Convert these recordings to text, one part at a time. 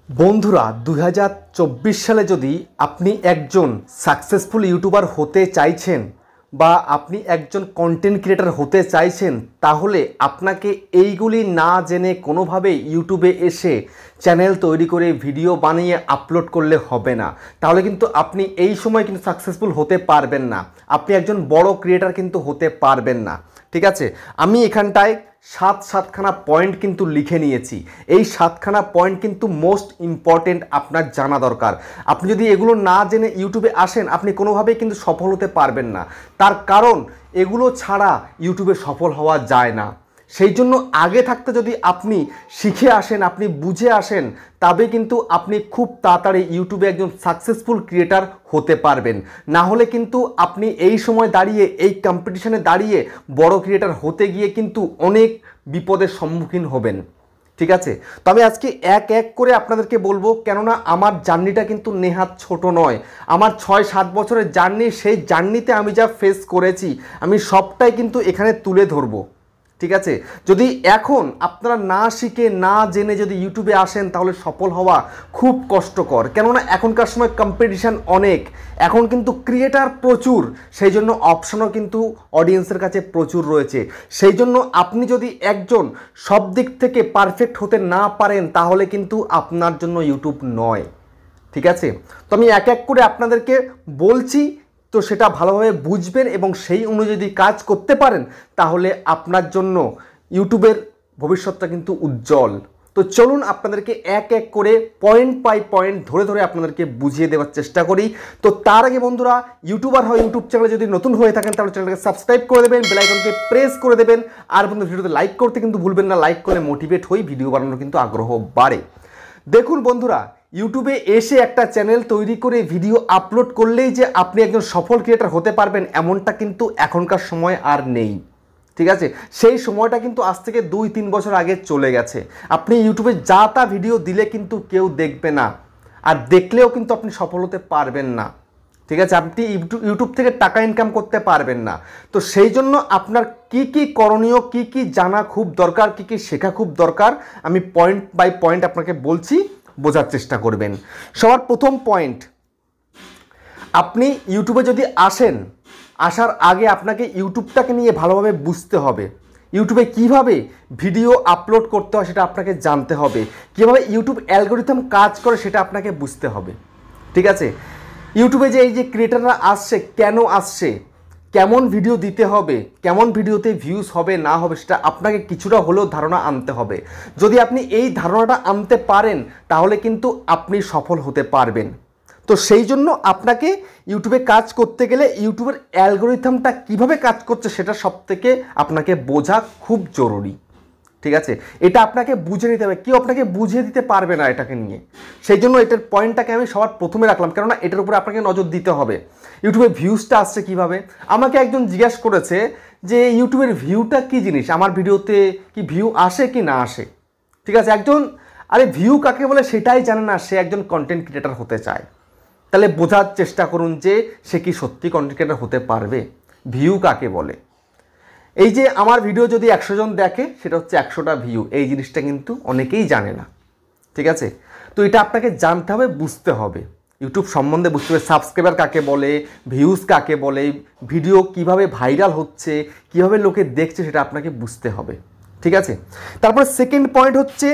বন্ধুরা 2024 সালে যদি আপনি একজন সাকসেসফুল ইউটিউবার হতে চাইছেন বা আপনি একজন কন্টেন্ট ক্রিয়েটর হতে চাইছেন, তাহলে আপনাকে এইগুলি না জেনে কোনোভাবে ইউটিউবে এসে চ্যানেল তৈরি করে ভিডিও বানিয়ে আপলোড করলে হবে না। তাহলে কিন্তু আপনি এই সময় কিন্তু সাকসেসফুল হতে পারবেন না, আপনি একজন বড় ক্রিয়েটর কিন্তু হতে পারবেন না। ঠিক আছে, আমি এখানটায় সাতখানা পয়েন্ট কিন্তু লিখে নিয়েছি। এই 7খানা পয়েন্ট কিন্তু মোস্ট ইম্পর্টেন্ট, আপনার জানা দরকার। আপনি যদি এগুলো না জেনে ইউটিউবে আসেন, আপনি কোনোভাবেই কিন্তু সফল হতে পারবেন না। তার কারণ এগুলো ছাড়া ইউটিউবে সফল হওয়া যায় না। সেই জন্য আগে থাকতে যদি আপনি শিখে আসেন, আপনি বুঝে আসেন, তবে কিন্তু আপনি খুব তাড়াতাড়ি ইউটিউবে একজন সাকসেসফুল ক্রিয়েটর হতে পারবেন। না হলে কিন্তু আপনি এই সময় দাঁড়িয়ে, এই কম্পিটিশনে দাঁড়িয়ে বড় ক্রিয়েটর হতে গিয়ে কিন্তু অনেক বিপদের সম্মুখীন হবেন। ঠিক আছে, তো আমি আজকে এক এক করে আপনাদেরকে বলবো, কেননা আমার জার্নিটা কিন্তু নেহাত ছোট নয়। আমার 6-7 বছরের জার্নি, সেই জার্নিতে আমি যা ফেস করেছি আমি সবটাই কিন্তু এখানে তুলে ধরবো। ঠিক আছে, যদি এখন আপনারা না শিখে না জেনে যদি ইউটিউবে আসেন, তাহলে সফল হওয়া খুব কষ্টকর। কেননা এখনকার সময় কম্পিটিশান অনেক, এখন কিন্তু ক্রিয়েটার প্রচুর, সেই জন্য অপশনও কিন্তু অডিয়েন্সের কাছে প্রচুর রয়েছে। সেই জন্য আপনি যদি একজন সব দিক থেকে পারফেক্ট হতে না পারেন, তাহলে কিন্তু আপনার জন্য ইউটিউব নয়। ঠিক আছে, তো আমি এক এক করে আপনাদেরকে বলছি, তো সেটা ভালোভাবে বুঝবেন এবং সেই অনুযায়ী যদি কাজ করতে পারেন, তাহলে আপনার জন্য ইউটিউবের ভবিষ্যৎটা কিন্তু উজ্জ্বল। তো চলুন আপনাদেরকে এক এক করে পয়েন্ট বাই পয়েন্ট ধরে ধরে আপনাদেরকে বুঝিয়ে দেওয়ার চেষ্টা করি। তো তার আগে বন্ধুরা, ইউটিউবার হয় ইউটিউব চ্যানেলে যদি নতুন হয়ে থাকেন, তাহলে চ্যানেলটাকে সাবস্ক্রাইব করে দেবেন, বেল আইকনকে প্রেস করে দেবেন। আর বন্ধু, ভিডিওতে লাইক করতে কিন্তু ভুলবেন না, লাইক করলে মোটিভেট হই, ভিডিও বানানোর কিন্তু আগ্রহ বাড়ে। দেখুন বন্ধুরা, ইউটিউবে এসে একটা চ্যানেল তৈরি করে ভিডিও আপলোড করলেই যে আপনি একজন সফল ক্রিয়েটর হতে পারবেন, এমনটা কিন্তু এখনকার সময় আর নেই। ঠিক আছে, সেই সময়টা কিন্তু আজ থেকে 2-3 বছর আগে চলে গেছে। আপনি ইউটিউবে যা তা ভিডিও দিলে কিন্তু কেউ দেখবে না, আর দেখলেও কিন্তু আপনি সফল হতে পারবেন না। ঠিক আছে, আপনি ইউটিউব থেকে টাকা ইনকাম করতে পারবেন না। তো সেই জন্য আপনার কি কি করণীয়, কি কি জানা খুব দরকার, কি কি শেখা খুব দরকার, আমি পয়েন্ট বাই পয়েন্ট আপনাকে বলছি, বোঝার চেষ্টা করবেন। সবার প্রথম পয়েন্ট, আপনি ইউটিউবে যদি আসেন, আসার আগে আপনাকে ইউটিউবটাকে নিয়ে ভালোভাবে বুঝতে হবে। ইউটিউবে কিভাবে ভিডিও আপলোড করতে হয় সেটা আপনাকে জানতে হবে, কিভাবে ইউটিউব অ্যালগরিদম কাজ করে সেটা আপনাকে বুঝতে হবে। ঠিক আছে, ইউটিউবে যে এই যে ক্রিয়েটাররা আসছে, কেন আসছে, কেমন ভিডিও দিতে হবে, কেমন ভিডিওতে ভিউজ হবে না হবে, সেটা আপনাকে কিছুটা হলেও ধারণা আনতে হবে। যদি আপনি এই ধারণাটা আনতে পারেন, তাহলে কিন্তু আপনি সফল হতে পারবেন। তো সেই জন্য আপনাকে ইউটিউবে কাজ করতে গেলে ইউটিউবের অ্যালগরিদমটা কিভাবে কাজ করছে সেটা সবথেকে আপনাকে বোঝা খুব জরুরি। ঠিক আছে, এটা আপনাকে বুঝে নিতে হবে, কেউ আপনাকে বুঝিয়ে দিতে পারবে না এটাকে নিয়ে। সেই জন্য এটার পয়েন্টটাকে আমি সবার প্রথমে রাখলাম, কেননা এটার উপরে আপনাকে নজর দিতে হবে। ইউটিউবে ভিউজটা আসছে কিভাবে, আমাকে একজন জিজ্ঞাসা করেছে যে ইউটিউবের ভিউটা কি জিনিস, আমার ভিডিওতে কি ভিউ আসে কি না আসে। ঠিক আছে, একজন আরে ভিউ কাকে বলে সেটাই জানে না, সে একজন কন্টেন্ট ক্রিয়েটর হতে চায়। তাহলে বোঝার চেষ্টা করুন যে সে কি সত্যি কন্টেন্ট ক্রিয়েটর হতে পারবে। ভিউ কাকে বলে, এই যে আমার ভিডিও যদি 100 জন দেখে, সেটা হচ্ছে 100টা ভিউ, এই জিনিসটা কিন্তু অনেকেই জানে না। ঠিক আছে, তো এটা আপনাকে জানতে হবে, বুঝতে হবে, ইউটিউব সম্বন্ধে বুঝতে হবে, সাবস্ক্রাইবার কাকে বলে, ভিউজ কাকে বলে, ভিডিও কিভাবে ভাইরাল হচ্ছে, কিভাবে লোকে দেখছে, সেটা আপনাকে বুঝতে হবে। ঠিক আছে, তারপর সেকেন্ড পয়েন্ট হচ্ছে,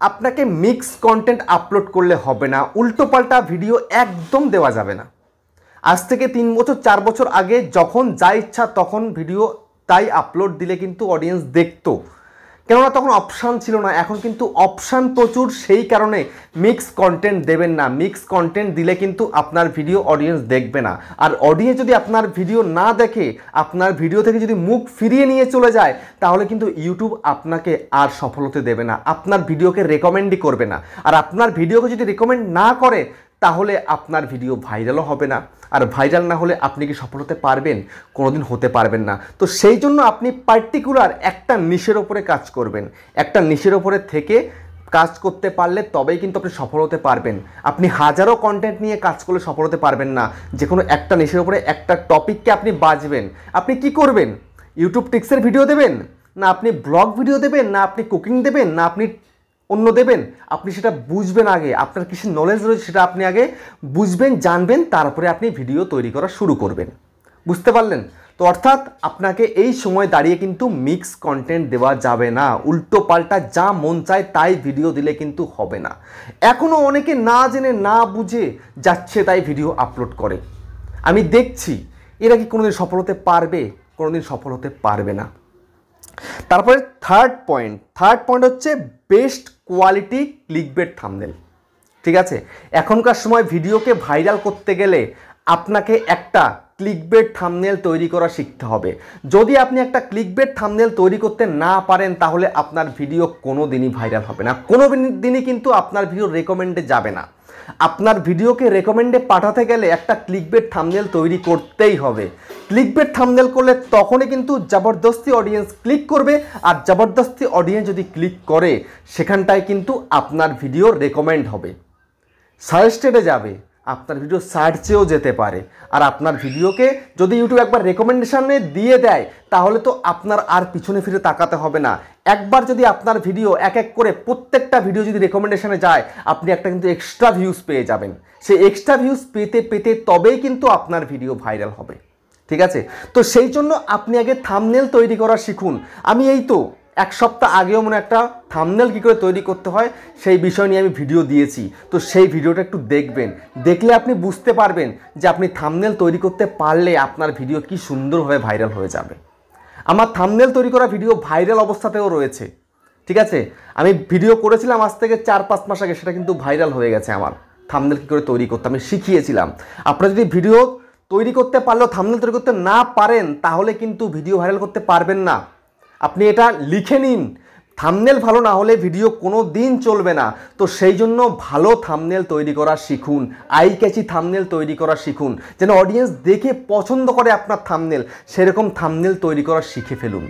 আপনাকে মিক্স কন্টেন্ট আপলোড করলে হবে না, উল্টোপাল্টা ভিডিও একদম দেওয়া যাবে না। আজ থেকে 3 বছর 4 বছর আগে যখন যা ইচ্ছা তখন ভিডিও তাই আপলোড দিলে কিন্তু অডিয়েন্স দেখতো, কেননা তখন অপশান ছিল না। এখন কিন্তু অপশান প্রচুর, সেই কারণে মিক্স কন্টেন্ট দেবেন না। মিক্স কন্টেন্ট দিলে কিন্তু আপনার ভিডিও অডিয়েন্স দেখবে না, আর অডিয়েন্স যদি আপনার ভিডিও না দেখে, আপনার ভিডিও থেকে যদি মুখ ফিরিয়ে নিয়ে চলে যায়, তাহলে কিন্তু ইউটিউব আপনাকে আর সফল হতে দেবে না, আপনার ভিডিওকে রেকমেন্ডই করবে না। আর আপনার ভিডিওকে যদি রেকমেন্ড না করে, তাহলে আপনার ভিডিও ভাইরালও হবে না, আর ভাইরাল না হলে আপনি কি সফল হতে পারবেন? কোনোদিন হতে পারবেন না। তো সেই জন্য আপনি পার্টিকুলার একটা নিশের ওপরে কাজ করবেন, একটা নিশের ওপরে থেকে কাজ করতে পারলে তবেই কিন্তু আপনি সফল হতে পারবেন। আপনি হাজারো কন্টেন্ট নিয়ে কাজ করলে সফল হতে পারবেন না। যে কোনো একটা নিশের ওপরে একটা টপিককে আপনি বাছবেন। আপনি কি করবেন? ইউটিউব টিক্সের ভিডিও দেবেন, না আপনি ব্লগ ভিডিও দেবেন, না আপনি কুকিং দেবেন, না আপনি অন্য দেবেন, আপনি সেটা বুঝবেন আগে, আপনার কিসের নলেজ রয়েছে সেটা আপনি আগে বুঝবেন, জানবেন, তারপরে আপনি ভিডিও তৈরি করা শুরু করবেন। বুঝতে পারলেন? তো অর্থাৎ আপনাকে এই সময় দাঁড়িয়ে কিন্তু মিক্স কন্টেন্ট দেওয়া যাবে না, উল্টো পাল্টা যা মন চায় তাই ভিডিও দিলে কিন্তু হবে না। এখনও অনেকে না জেনে না বুঝে যাচ্ছে তাই ভিডিও আপলোড করে। আমি দেখছি এরা কি কোনোদিন সফল হতে পারবে? কোনোদিন সফল হতে পারবে না। তারপরে থার্ড পয়েন্ট হচ্ছে বেস্ট কোয়ালিটি ক্লিকবেট থাম্বনেল। ঠিক আছে, এখনকার সময় ভিডিওকে ভাইরাল করতে গেলে আপনাকে একটা ক্লিকবেট থাম্বনেল তৈরি করা শিখতে হবে। যদি আপনি একটা ক্লিকবেট থাম্বনেল তৈরি করতে না পারেন তাহলে আপনার ভিডিও কোনো দিনই ভাইরাল হবে না, কোনো দিনই কিন্তু আপনার ভিডিও রেকমেন্ডে যাবে না। আপনার ভিডিওকে রেকমেন্ডে পাঠাতে গেলে একটা ক্লিকবেট থাম্বনেল তৈরি করতেই হবে। ক্লিকবেট থাম্বনেল করলে তখনই কিন্তু জবরদস্তি অডিয়েন্স ক্লিক করবে, আর জবরদস্তি অডিয়েন্স যদি ক্লিক করে সেখানটায় কিন্তু আপনার ভিডিও রেকমেন্ড হবে, সাজেস্টেডে যাবে, আপনার ভিডিও সার্চেও যেতে পারে। আর আপনার ভিডিওকে যদি ইউটিউব একবার রেকমেন্ডেশনে দিয়ে দেয় তাহলে তো আপনার আর পিছনে ফিরে তাকাতে হবে না। একবার যদি আপনার ভিডিও এক এক করে প্রত্যেকটা ভিডিও যদি রেকমেন্ডেশনে যায় আপনি একটা কিন্তু এক্সট্রা ভিউজ পেয়ে যাবেন। সেই এক্সট্রা ভিউজ পেতে পেতে তবেই কিন্তু আপনার ভিডিও ভাইরাল হবে। ঠিক আছে, তো সেই জন্য আপনি আগে থাম্বনেল তৈরি করা শিখুন। আমি এই তো এক সপ্তাহ আগেও মনে একটা থাম্বনেল কী করে তৈরি করতে হয় সেই বিষয় নিয়ে আমি ভিডিও দিয়েছি, তো সেই ভিডিওটা একটু দেখবেন, দেখলে আপনি বুঝতে পারবেন যে আপনি থাম্বনেল তৈরি করতে পারলে আপনার ভিডিও কি সুন্দরভাবে ভাইরাল হয়ে যাবে। আমার থাম্বনেল তৈরি করা ভিডিও ভাইরাল অবস্থাতেও রয়েছে। ঠিক আছে, আমি ভিডিও করেছিলাম আজ থেকে 4-5 মাস আগে, সেটা কিন্তু ভাইরাল হয়ে গেছে। আমার থাম্বনেল কী করে তৈরি করতে আমি শিখিয়েছিলাম। আপনারা যদি ভিডিও তৈরি করতে পারলেও থাম্বনেল তৈরি করতে না পারেন তাহলে কিন্তু ভিডিও ভাইরাল করতে পারবেন না। আপনি এটা লিখে নিন, থাম্বনেল ভালো না হলে ভিডিও কোনো দিন চলবে না। তো সেই জন্য ভালো থাম্বনেল তৈরি করা শিখুন, আই ক্যাচি থাম্বনেল তৈরি করা শিখুন, যেন অডিয়েন্স দেখে পছন্দ করে আপনার থাম্বনেল, সেরকম থাম্বনেল তৈরি করা শিখে ফেলুন।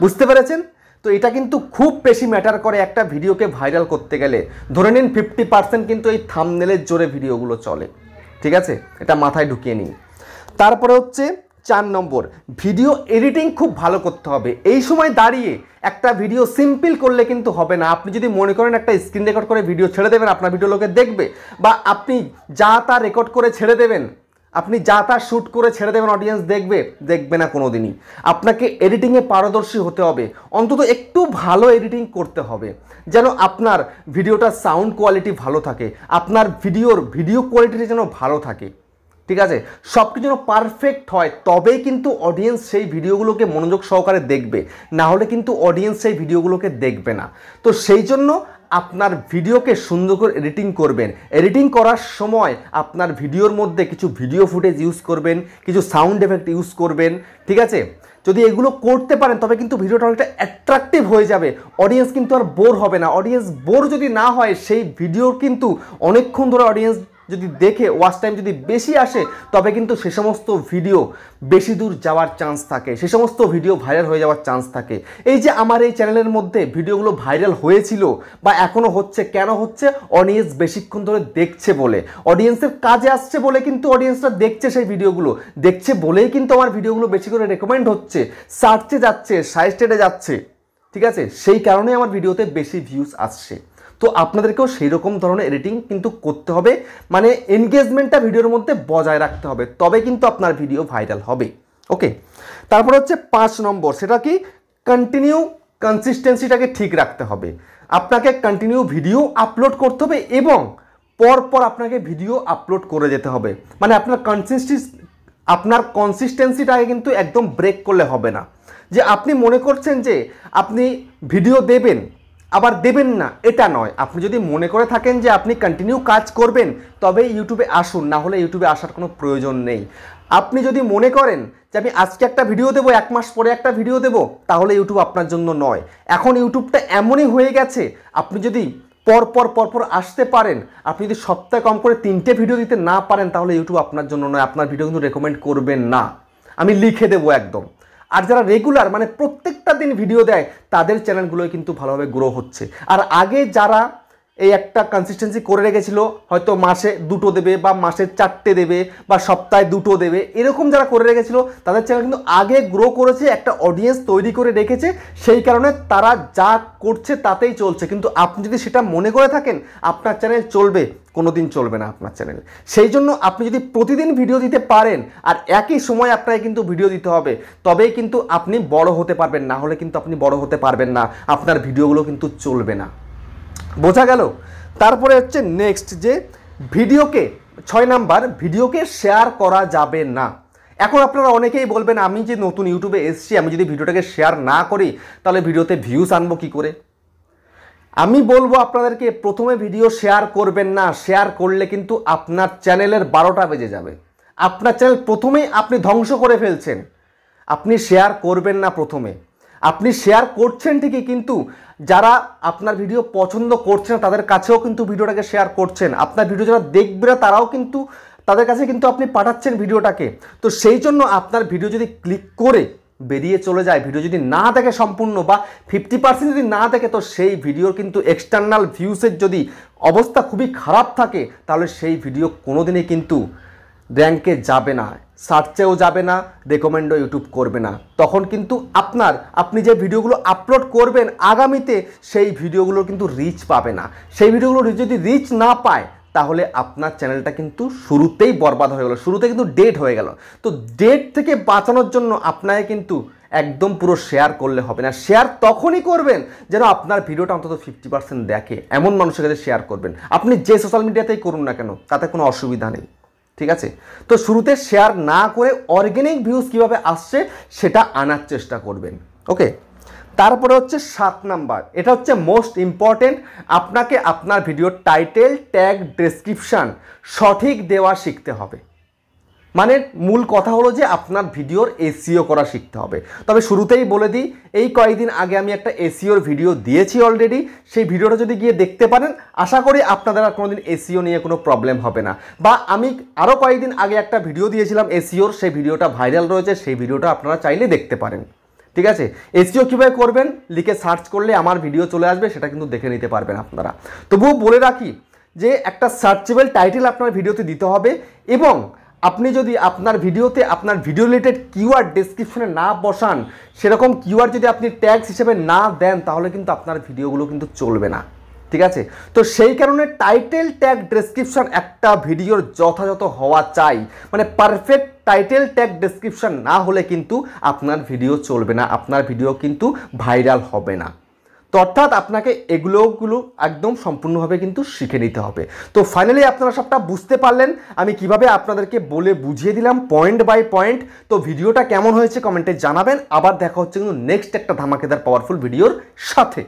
বুঝতে পেরেছেন? তো এটা কিন্তু খুব বেশি ম্যাটার করে একটা ভিডিওকে ভাইরাল করতে গেলে। ধরে নিন 50% কিন্তু এই থাম্বনেলের জোরে ভিডিওগুলো চলে। ঠিক আছে, এটা মাথায় ঢুকিয়ে নিন। তারপরে হচ্ছে 4 নম্বর, ভিডিও এডিটিং খুব ভালো করতে হবে। এই সময় দাঁড়িয়ে একটা ভিডিও সিম্পল করলে কিন্তু হবে না। আপনি যদি মনে করেন একটা স্ক্রিন রেকর্ড করে ভিডিও ছেড়ে দেবেন, আপনার ভিডিও লোকে দেখবে, বা আপনি যা তা রেকর্ড করে ছেড়ে দেবেন, আপনি যা তা শ্যুট করে ছেড়ে দেবেন, অডিয়েন্স দেখবে না কোনো দিনই। আপনাকে এডিটিংয়ে পারদর্শী হতে হবে, অন্তত একটু ভালো এডিটিং করতে হবে যেন আপনার ভিডিওটার সাউন্ড কোয়ালিটি ভালো থাকে, আপনার ভিডিও কোয়ালিটি যেন ভালো থাকে। ঠিক আছে, সব কিছু যেন পারফেক্ট হয়, তবেই কিন্তু অডিয়েন্স সেই ভিডিওগুলোকে মনোযোগ সহকারে দেখবে, না হলে কিন্তু অডিয়েন্স সেই ভিডিওগুলোকে দেখবে না। তো সেই জন্য আপনার ভিডিওকে সুন্দর করে এডিটিং করবেন। এডিটিং করার সময় আপনার ভিডিওর মধ্যে কিছু ভিডিও ফুটেজ ইউজ করবেন, কিছু সাউন্ড এফেক্ট ইউজ করবেন। ঠিক আছে, যদি এগুলো করতে পারেন তবে কিন্তু ভিডিওটা অনেকটা অ্যাট্রাকটিভ হয়ে যাবে, অডিয়েন্স কিন্তু আর বোর হবে না। অডিয়েন্স বোর যদি না হয় সেই ভিডিওর কিন্তু অনেকক্ষণ ধরে অডিয়েন্স যদি দেখে ওয়াচ টাইম যদি বেশি আসে তবে কিন্তু সে সমস্ত ভিডিও বেশি দূর যাওয়ার চান্স থাকে, সে সমস্ত ভিডিও ভাইরাল হয়ে যাওয়ার চান্স থাকে। এই যে আমার এই চ্যানেলের মধ্যে ভিডিওগুলো ভাইরাল হয়েছিল বা এখনও হচ্ছে, কেন হচ্ছে? অডিয়েন্স বেশিক্ষণ ধরে দেখছে বলে, অডিয়েন্সের কাজে আসছে বলে কিন্তু অডিয়েন্সরা দেখছে, সেই ভিডিওগুলো দেখছে বলেই কিন্তু আমার ভিডিওগুলো বেশি করে রেকমেন্ড হচ্ছে, সার্চে যাচ্ছে, সাজেস্টেডে যাচ্ছে। ঠিক আছে, সেই কারণে আমার ভিডিওতে বেশি ভিউজ আসছে। তো আপনাদেরকেও সেই রকম ধরনের এডিটিং কিন্তু করতে হবে, মানে এনগেজমেন্টটা ভিডিওর মধ্যে বজায় রাখতে হবে, তবে কিন্তু আপনার ভিডিও ভাইরাল হবে। ওকে, তারপর হচ্ছে 5 নম্বর, সেটা কি? কনসিস্টেন্সিটাকে ঠিক রাখতে হবে। আপনাকে কন্টিনিউ ভিডিও আপলোড করতে হবে এবং পরপর আপনাকে ভিডিও আপলোড করে যেতে হবে। মানে আপনার কনসিস্টেন্সিটাকে কিন্তু একদম ব্রেক করলে হবে না। যে আপনি মনে করছেন যে আপনি ভিডিও দেবেন আবার দেবেন না, এটা নয়। আপনি যদি মনে করে থাকেন যে আপনি কন্টিনিউ কাজ করবেন তবে ইউটিউবে আসুন, না হলে ইউটিউবে আসার কোনো প্রয়োজন নেই। আপনি যদি মনে করেন যে আমি আজকে একটা ভিডিও দেবো, 1 মাস পরে একটা ভিডিও দেবো, তাহলে ইউটিউব আপনার জন্য নয়। এখন ইউটিউবটা এমনই হয়ে গেছে, আপনি যদি পরপর আসতে পারেন, আপনি যদি সপ্তাহে কম করে 3টে ভিডিও দিতে না পারেন তাহলে ইউটিউব আপনার জন্য নয়, আপনার ভিডিও কিন্তু রেকমেন্ড করবেন না, আমি লিখে দেবো একদম। আর যারা রেগুলার মানে প্রত্যেকটা দিন ভিডিও দেয় তাদের চ্যানেলগুলোই কিন্তু ভালোভাবে গ্রো হচ্ছে। আর আগে যারা এই একটা কনসিস্টেন্সি করে রেখেছিল, হয়তো মাসে 2টো দেবে বা মাসে 4টে দেবে বা সপ্তাহে 2টো দেবে, এরকম যারা করে রেখেছিল তাদের চ্যানেল কিন্তু আগে গ্রো করেছে, একটা অডিয়েন্স তৈরি করে রেখেছে, সেই কারণে তারা যা করছে তাতেই চলছে। কিন্তু আপনি যদি সেটা মনে করে থাকেন আপনার চ্যানেল চলবে, কোনো দিন চলবে না আপনার চ্যানেল। সেই জন্য আপনি যদি প্রতিদিন ভিডিও দিতে পারেন আর একই সময় আপনাকে কিন্তু ভিডিও দিতে হবে, তবেই কিন্তু আপনি বড় হতে পারবেন, না হলে কিন্তু আপনি বড় হতে পারবেন না, আপনার ভিডিওগুলো কিন্তু চলবে না। বোঝা গেল? তারপরে হচ্ছে নেক্সট যে ভিডিওকে 6 নাম্বার, ভিডিওকে শেয়ার করা যাবে না। এখন আপনারা অনেকেই বলবেন আমি যে নতুন ইউটিউবে এসেছি, আমি যদি ভিডিওটাকে শেয়ার না করি তাহলে ভিডিওতে ভিউজ আনবো কী করে? আমি বলবো আপনাদেরকে প্রথমে ভিডিও শেয়ার করবেন না, শেয়ার করলে কিন্তু আপনার চ্যানেলের 12টা বেজে যাবে, আপনার চ্যানেল প্রথমেই আপনি ধ্বংস করে ফেলছেন। আপনি শেয়ার করবেন না প্রথমে, আপনি শেয়ার করছেন ঠিকই, কিন্তু যারা আপনার ভিডিও পছন্দ করছে না তাদের কাছেও কিন্তু ভিডিওটাকে শেয়ার করছেন, আপনার ভিডিও যারা দেখবে না তারাও কিন্তু তাদের কাছে কিন্তু আপনি পাঠাচ্ছেন ভিডিওটাকে। তো সেই জন্য আপনার ভিডিও যদি ক্লিক করে বেরিয়ে চলে যায়, ভিডিও যদি না দেখে সম্পূর্ণ বা 50% যদি না দেখে, তো সেই ভিডিওর কিন্তু এক্সটার্নাল ভিউসের যদি অবস্থা খুবই খারাপ থাকে তাহলে সেই ভিডিও কোনোদিনই কিন্তু র্যাঙ্কে যাবে না, সার্চেও যাবে না, রেকমেন্ডও ইউটিউব করবে না। তখন কিন্তু আপনি যে ভিডিওগুলো আপলোড করবেন আগামীতে সেই ভিডিওগুলো কিন্তু রিচ পাবে না। সেই ভিডিওগুলো যদি রিচ না পায় তাহলে আপনার চ্যানেলটা কিন্তু শুরুতেই বরবাদ হয়ে গেল, শুরুতে কিন্তু ডেড হয়ে গেল। তো ডেড থেকে বাঁচানোর জন্য আপনাকে কিন্তু একদম পুরো শেয়ার করলে হবে না, শেয়ার তখনই করবেন যেন আপনার ভিডিওটা অন্তত 50% দেখে, এমন মানুষের কাছে শেয়ার করবেন। আপনি যে সোশ্যাল মিডিয়াতেই করুন না কেন তাতে কোনো অসুবিধা নেই, ঠিক আছে? তো শুরুতে শেয়ার না করে অর্গানিক ভিউজ কীভাবে আসছে সেটা আনার চেষ্টা করবেন, ওকে? তারপরে হচ্ছে 7 নাম্বার, এটা হচ্ছে মোস্ট ইম্পর্টেন্ট, আপনাকে আপনার ভিডিওর টাইটেল, ট্যাগ, ডেসক্রিপশান সঠিক দেওয়া শিখতে হবে। মানে মূল কথা হলো যে আপনার ভিডিওর এসইও করা শিখতে হবে। তবে শুরুতেই বলে দিই, এই কয়েকদিন আগে আমি একটা এসইওর ভিডিও দিয়েছি অলরেডি, সেই ভিডিওটা যদি গিয়ে দেখতে পারেন আশা করি আপনাদের আর কোনোদিন এসইও নিয়ে কোনো প্রবলেম হবে না। বা আমি আরও কয়েকদিন আগে একটা ভিডিও দিয়েছিলাম এসইওর, সেই ভিডিওটা ভাইরাল রয়েছে, সেই ভিডিওটা আপনারা চাইলে দেখতে পারেন, ঠিক আছে? এসইও কীভাবে করবেন লিখে সার্চ করলে আমার ভিডিও চলে আসবে, সেটা কিন্তু দেখে নিতে পারবেন আপনারা। তবুও বলে রাখি যে একটা সার্চেবল টাইটেল আপনার ভিডিওতে দিতে হবে, এবং আপনি যদি আপনার ভিডিওতে আপনার ভিডিও রিলেটেড কিওয়ার্ড ডেসক্রিপশনে না বসান, সেরকম কিওয়ার্ড যদি আপনি ট্যাগস হিসেবে না দেন তাহলে কিন্তু আপনার ভিডিওগুলো কিন্তু চলবে না, ঠিক আছে? তো সেই কারণে টাইটেল, ট্যাগ, ডেসক্রিপশন একটা ভিডিওর যথাযথ হওয়া চাই। মানে পারফেক্ট টাইটেল, ট্যাগ, ডেসক্রিপশন না হলে কিন্তু আপনার ভিডিও চলবে না, আপনার ভিডিও কিন্তু ভাইরাল হবে না। তো অর্থাৎ আপনাকে এগুলো একদম সম্পূর্ণভাবে কিন্তু শিখে নিতে হবে। তো ফাইনালি আপনারা সবটা বুঝতে পারলেন আমি কিভাবে আপনাদেরকে বলে বুঝিয়ে দিলাম পয়েন্ট বাই পয়েন্ট। তো ভিডিওটা কেমন হয়েছে কমেন্টে জানাবেন। আবার দেখা হচ্ছে কিন্তু নেক্সট একটা ধামাকেদার পাওয়ারফুল ভিডিওর সাথে।